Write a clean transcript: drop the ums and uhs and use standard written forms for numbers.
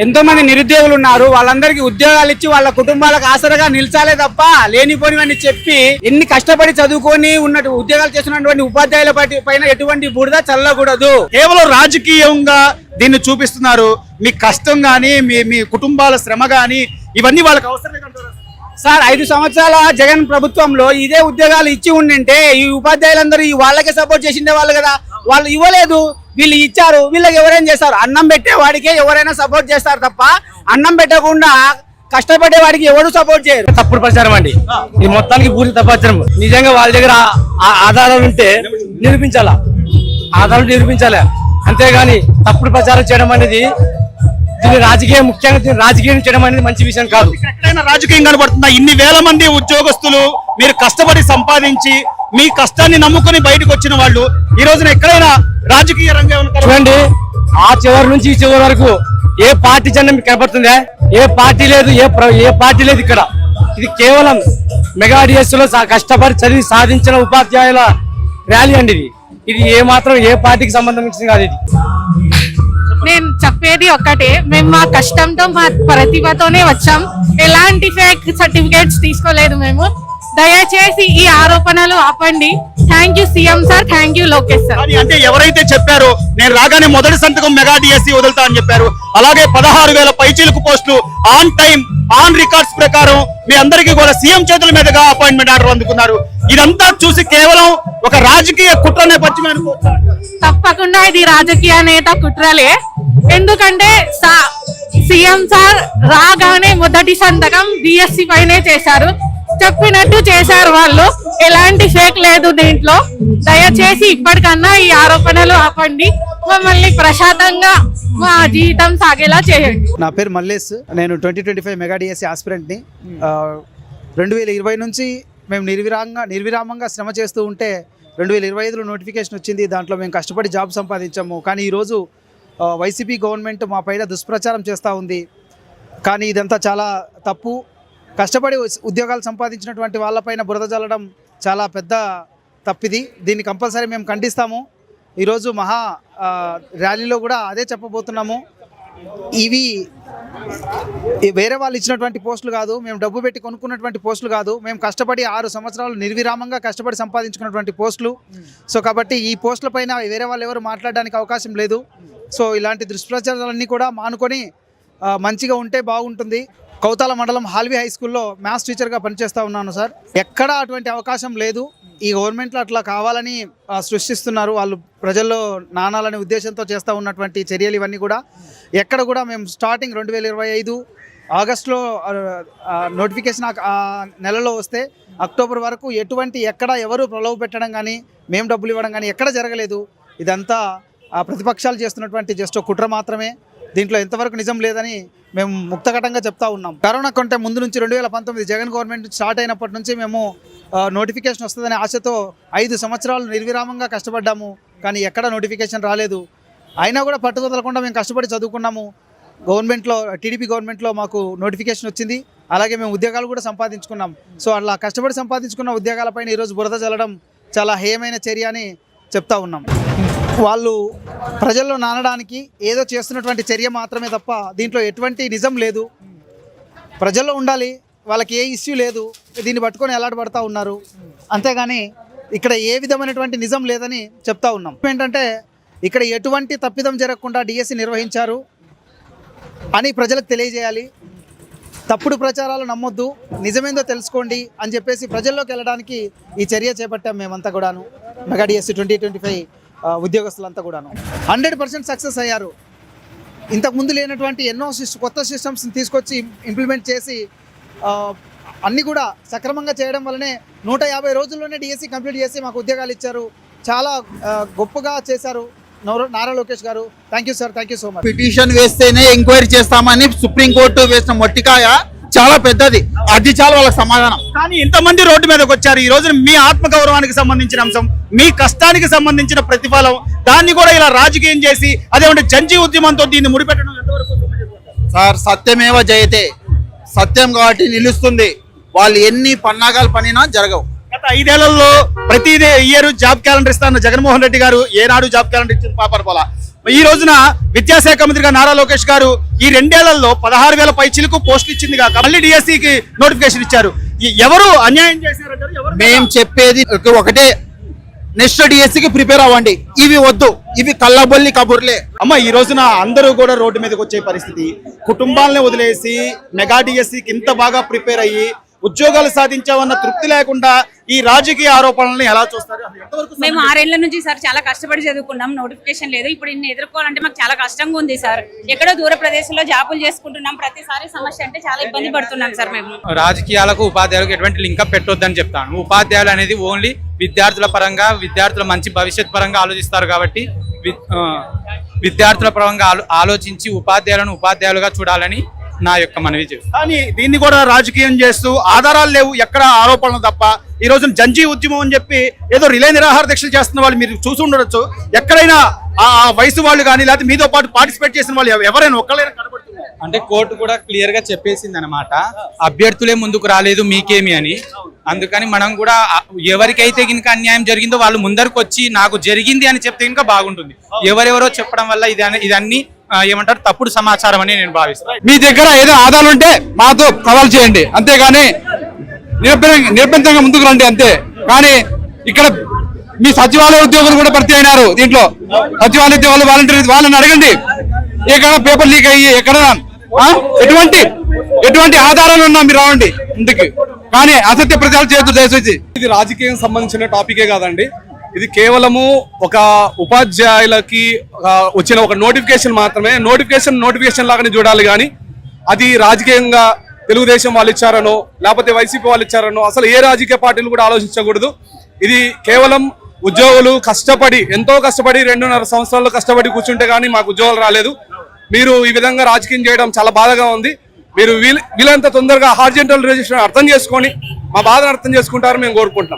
ఎంతో మంది నిరుద్యోగులు ఉన్నారు. వాళ్ళందరికీ ఉద్యోగాలు ఇచ్చి వాళ్ళ కుటుంబాలకు ఆసరగా నిలిచాలే తప్ప లేనిపోనివని చెప్పి ఎన్ని కష్టపడి చదువుకొని ఉన్నట్టు ఉద్యోగాలు చేస్తున్నటువంటి ఉపాధ్యాయుల పైన ఎటువంటి బురద చల్లకూడదు. కేవలం రాజకీయంగా దీన్ని చూపిస్తున్నారు. మీ కష్టం గానీ మీ కుటుంబాల శ్రమ గానీ ఇవన్నీ వాళ్ళకి అవసరం లేదంటారు సార్. 5 సంవత్సరాల జగన్ ప్రభుత్వంలో ఇదే ఉద్యోగాలు ఇచ్చి ఉండింటే ఈ ఉపాధ్యాయులందరూ వాళ్ళకే సపోర్ట్ చేసిండే వాళ్ళు కదా. వాళ్ళు ఇవ్వలేదు, వీళ్ళు ఇచ్చారు. వీళ్ళకి ఎవరైనా చేస్తారు? అన్నం పెట్టే వాడికే ఎవరైనా సపోర్ట్ చేస్తారు తప్ప అన్నం పెట్టకుండా కష్టపడే వాడికి ఎవరు సపోర్ట్ చేయరు. తప్పుడు ప్రచారం అండి ఇది, మొత్తానికి పూర్తి తప్పు. నిజంగా వాళ్ళ దగ్గర ఆధారాలు ఉంటే నిరూపించాలా, ఆధారాలు నిరూపించాలి. అంతేగాని తప్పుడు ప్రచారం చేయడం అనేది దీన్ని రాజకీయం, ముఖ్యంగా దీన్ని రాజకీయం చేయడం అనేది మంచి విషయం కాదు. ఎక్కడైనా రాజకీయం కనబడుతుందా? ఇన్ని వేల మంది ఉద్యోగస్తులు మీరు కష్టపడి సంపాదించి మీ కష్టాన్ని నమ్ముకుని బయటకు వచ్చిన వాళ్ళు ఈ రోజున ఎక్కడైనా రాజకీయ రంగం చూడండి, ఆ చివరి నుంచి ఈ చివరి వరకు ఏ పార్టీ జెండా మీకు కనబడుతుందా? ఏ పార్టీ లేదు, ఏ పార్టీ లేదు ఇక్కడ. ఇది కేవలం మెగా డిఎస్ లో కష్టపడి చదివి సాధించిన ఉపాధ్యాయుల ర్యాలీ అండి ఇది ఏ మాత్రం ఏ పార్టీకి సంబంధించింది కాదు. ఇది నేను చెప్పేది ఒక్కటే, మేము మా కష్టంతో మా ప్రతిభతోనే వచ్చాం. ఎలాంటి ఫేక్ సర్టిఫికేట్స్ తీసుకోలేదు మేము. దయచేసి ఈ ఆరోపణలు ఆపండి. Thank you CM sir, thank you Lokesh sir. అంటే ఎవరైతే చెప్పారో నేను రాగానే మొదటి సంతకం మెగా డిఎస్సి వదులుతా అని చెప్పారు, అలాగే 16,000 పైచీలకు పోస్టులు ఆన్ టైం ఆన్ రికార్డ్స్ ప్రకారం మీ అందరికీ కూడా సీఎం చేతుల మీదుగా అపాయింట్మెంట్ ఆర్డర్ అందుకున్నారు. ఇదంతా చూసి కేవలం ఒక రాజకీయ కుట్ర నేపథ్యం అనుకోవచ్చు. తప్పకుండా ఇది రాజకీయ నేత కుట్రలే. ఎందుకంటే సీఎం సార్ రాగానే మొదటి సంతకం డిఎస్సి పైనే చేశారు, చెప్పినట్టు చేశారు వాళ్ళు. ఎలాంటి ఫేక్ లేదు దీంట్లో. దయచేసి ఇప్పటికన్నా ఈ ఆరోపణలు ఆపండి, మమ్మల్ని ప్రశాంతంగా మా జీవితం సాగేలా చేయండి. నా పేరు మల్లేష్, నేను 2025 మెగా డిఎస్సి ఆస్పిరెంట్ని. 2020 నుంచి మేము నిర్విరామంగా శ్రమ చేస్తూ ఉంటే 2025లో నోటిఫికేషన్ వచ్చింది. దాంట్లో మేము కష్టపడి జాబ్ సంపాదించాము. కానీ ఈరోజు వైసీపీ గవర్నమెంట్ మా పైన దుష్ప్రచారం చేస్తూ ఉంది. కానీ ఇదంతా చాలా తప్పు. కష్టపడి ఉద్యోగాలు సంపాదించినటువంటి వాళ్ళపైన బురద జల్లడం చాలా పెద్ద తప్పిది. దీన్ని కంపల్సరీ మేము ఖండిస్తాము. ఈరోజు మహా ర్యాలీలో కూడా అదే చెప్పబోతున్నాము. ఇవి వేరే వాళ్ళు ఇచ్చినటువంటి పోస్టులు కాదు, మేము డబ్బు పెట్టి కొనుక్కున్నటువంటి పోస్టులు కాదు, మేము కష్టపడి 6 సంవత్సరాలు నిర్విరామంగా కష్టపడి సంపాదించుకున్నటువంటి పోస్టులు. సో కాబట్టి ఈ పోస్టుల పైన వేరే వాళ్ళు ఎవరు మాట్లాడడానికి అవకాశం లేదు. సో ఇలాంటి దుష్ప్రచారాలన్నీ కూడా మానుకొని మంచిగా ఉంటే బాగుంటుంది. కౌతాల మండలం హాల్వి హై స్కూల్లో మ్యాథ్స్ టీచర్గా పనిచేస్తూ ఉన్నాను సార్. ఎక్కడా అటువంటి అవకాశం లేదు. ఈ గవర్నమెంట్లో అట్లా కావాలని సృష్టిస్తున్నారు వాళ్ళు, ప్రజల్లో నానాలనే ఉద్దేశంతో చేస్తూ ఉన్నటువంటి చర్యలు ఇవన్నీ కూడా. ఎక్కడ కూడా మేము స్టార్టింగ్ 2025 ఆగస్టులో నోటిఫికేషన్ ఆ నెలలో వస్తే అక్టోబర్ వరకు ఎక్కడ ఎవరు ప్రలోభ పెట్టడం కానీ మేము డబ్బులు ఇవ్వడం కానీ ఎక్కడ జరగలేదు. ఇదంతా ప్రతిపక్షాలు చేస్తున్నటువంటి జస్ట్ కుట్ర మాత్రమే. దీంట్లో ఎంతవరకు నిజం లేదని మేము ముక్తఘటంగా చెప్తా ఉన్నాం. కరోనా కంటే ముందు నుంచి 2019 జగన్ గవర్నమెంట్ స్టార్ట్ అయినప్పటి నుంచి మేము నోటిఫికేషన్ వస్తుందనే ఆశతో 5 సంవత్సరాలు నిర్విరామంగా కష్టపడ్డాము. కానీ ఎక్కడ నోటిఫికేషన్ రాలేదు. అయినా కూడా పట్టుదలకుండా మేము కష్టపడి చదువుకున్నాము. గవర్నమెంట్లో టీడీపీ గవర్నమెంట్లో మాకు నోటిఫికేషన్ వచ్చింది. అలాగే మేము ఉద్యోగాలు కూడా సంపాదించుకున్నాం. సో అలా కష్టపడి సంపాదించుకున్న ఉద్యోగాలపైన ఈరోజు బురద చల్లడం చాలా హేయమైన చర్య అని చెప్తా ఉన్నాం. వాళ్ళు ప్రజల్లో నానడానికి ఏదో చేస్తున్నటువంటి చర్య మాత్రమే తప్ప దీంట్లో ఎటువంటి నిజం లేదు. ప్రజల్లో ఉండాలి, వాళ్ళకి ఏ ఇష్యూ లేదు, దీన్ని పట్టుకొని ఎలాడబడతా ఉన్నారు. అంతేగాని ఇక్కడ ఏ విధమైనటువంటి నిజం లేదని చెప్తా ఉన్నాం. ఏంటంటే ఇక్కడ ఎటువంటి తప్పిదం జరగకుండా డిఎస్సి నిర్వహించారు అని ప్రజలకు తెలియజేయాలి. తప్పుడు ప్రచారాలు నమ్మొద్దు, నిజమేందో తెలుసుకోండి అని చెప్పేసి ప్రజల్లోకి వెళ్ళడానికి ఈ చర్య చేపట్టాం మేమంతా కూడాను. మెగా డిఎస్సి 2025 ఉద్యోగస్తులంతా కూడాను 100% సక్సెస్ అయ్యారు. ఇంతకుముందు లేనటువంటి ఎన్నో కొత్త సిస్టమ్స్ని తీసుకొచ్చి ఇంప్లిమెంట్ చేసి అన్నీ కూడా సక్రమంగా చేయడం వల్లనే 150 రోజుల్లోనే డిఎస్సి కంప్లీట్ చేసి మాకు ఉద్యోగాలు ఇచ్చారు. చాలా గొప్పగా చేశారు నారా లోకేష్ గారు. Thank you sir, thank you so much. Petition వేస్తేనే ఎంక్వైరీ చేస్తామని సుప్రీంకోర్టు వేసిన మొట్టికాయ చాలా పెద్దది. అది చాలా వాళ్ళకి సమాధానం. కానీ ఇంతమంది రోడ్డు మీదకి వచ్చారు. ఈ రోజున మీ ఆత్మగౌరవానికి సంబంధించిన అంశం, మీ కష్టానికి సంబంధించిన ప్రతిఫలం, దాన్ని కూడా ఇలా రాజకీయం చేసి అదేమంటే జంజీ ఉద్యమంతో దీన్ని ముడిపెట్టడం ఎంతవరకు సార్? సత్యమేవ జయతే, సత్యం కాబట్టి నిలుస్తుంది. వాళ్ళు ఎన్ని పన్నాగాలు పనినా జరగవు. గత 5 ఏళ్లలో ప్రతి ఇయర్ జాబ్ క్యాలెండర్ ఇస్తాన్న జగన్మోహన్ రెడ్డి గారు ఏనాడు జాబ్ క్యాలెండర్ ఇచ్చింది పాపర్ పోలా. ఈ రోజున విద్యాశాఖ మంత్రిగా నారా లోకేష్ గారు ఈ 2 ఏళ్లలో 16,000 పైచిలకు పోస్టులు ఇచ్చింది కాక మళ్ళీ డిఎస్సికి నోటిఫికేషన్ ఇచ్చారు. ఎవరు అన్యాయం చేశారంటారు? ఎవరు మేము చెప్పేది ఒకటే, నెక్స్ట్ డిఎస్సికి ప్రిపేర్ అవ్వండి. ఇవి వద్దు, ఇవి కళ్ళబొల్లి కబుర్లే. అమ్మ ఈ రోజున అందరూ కూడా రోడ్డు మీదకి వచ్చే పరిస్థితి, కుటుంబాలను వదిలేసి మెగా డిఎస్సికి ఇంత బాగా ప్రిపేర్ అయ్యి ఉద్యోగాలు సాధించామన్న తృప్తి లేకుండా ఈ రాజకీయ ఆరోపణలను ఎలా చూస్తారు? మేము 6 ఏళ్ల నుంచి సార్ చాలా కష్టపడి చదువుకున్నాం, నోటిఫికేషన్ లేదు. ఇప్పుడు ఇన్ని ఎదుర్కోవాలంటే మాకు చాలా కష్టంగా ఉంది సార్. ఎక్కడో దూర ప్రదేశంలో జాబులు చేసుకుంటున్నాం, ప్రతిసారి సమస్య అంటే చాలా ఇబ్బంది పడుతున్నాం సార్. మేము రాజకీయాలకు ఉపాధ్యాయులకు ఎటువంటి లింకప్ పెట్టొద్దని చెప్తాను. ఉపాధ్యాయులు అనేది ఓన్లీ విద్యార్థుల పరంగా, విద్యార్థుల మంచి భవిష్యత్ పరంగా ఆలోచిస్తారు కాబట్టి విద్యార్థుల పరంగా ఆలోచించి ఉపాధ్యాయులను ఉపాధ్యాయులుగా చూడాలని నా యొక్క మనవి చేస్తాను. కానీ దీన్ని కూడా రాజకీయం చేస్తూ ఆధారాలు లేవు, ఎక్కడ ఆరోపణలు తప్ప. ఈ రోజు జంజీ ఉద్యమం అని చెప్పి ఏదో రిలే నిరాహార దీక్షలు చేస్తున్న వాళ్ళు మీరు చూసి ఉండొచ్చు. ఎక్కడైనా ఆ వయసు వాళ్ళు కానీ లేకపోతే మీతో పాటు పార్టిసిపేట్ చేసిన వాళ్ళు ఎవరైనా ఒక్కరైనా కనబడుతున్నారు? అంటే కోర్టు కూడా క్లియర్ గా చెప్పేసింది అనమాట, అభ్యర్థులే ముందుకు రాలేదు మీకేమి అని. అందుకని మనం కూడా ఎవరికైతే కనుక అన్యాయం జరిగిందో వాళ్ళు ముందరకు వచ్చి నాకు జరిగింది అని చెప్తే ఇంకా బాగుంటుంది. ఎవరెవరో చెప్పడం వల్ల ఇదన్నీ ఏమంటారు తప్పుడు సమాచారం అని నేను భావిస్తాను. మీ దగ్గర ఏదో ఆధారాలు ఉంటే మాతో కవర్ చేయండి, అంతేగాని నిరభ్యంతరంగా ముందుకు రండి అంతే. కానీ ఇక్కడ మీ సచివాలయ ఉద్యోగులు కూడా భర్తీ అయినారు దీంట్లో. సచివాలయ ఉద్యోగులు వాలంటీర్ వాళ్ళని అడగండి, ఎక్కడ పేపర్ లీక్ అయ్యి ఎక్కడ ఎటువంటి ఆధారాలు ఉన్నా మీరు రావండి ఇందుకు. కానీ అసత్య ప్రచారం చేయొద్దు దయచేసి. ఇది రాజకీయం సంబంధించిన టాపికే కాదండి, ఇది కేవలము ఒక ఉపాధ్యాయులకి వచ్చిన ఒక నోటిఫికేషన్ మాత్రమే. నోటిఫికేషన్ లాగానే చూడాలి, కానీ అది రాజకీయంగా తెలుగుదేశం వాళ్ళు ఇచ్చారనో లేకపోతే వైసీపీ వాళ్ళు ఇచ్చారనో అసలు ఏ రాజకీయ పార్టీలు కూడా ఆలోచించకూడదు. ఇది కేవలం ఉద్యోగులు కష్టపడి ఎంతో కష్టపడి 2.5 సంవత్సరాలు కష్టపడి కూర్చుంటే కానీ మాకు ఉద్యోగాలు రాలేదు. మీరు ఈ విధంగా రాజకీయం చేయడం చాలా బాధగా ఉంది. మీరు వీలంత తొందరగా హార్జెంటల్ రిజిస్ట్రేషన్ అర్థం చేసుకొని మా బాధను అర్థం చేసుకుంటారు మేము కోరుకుంటున్నాం.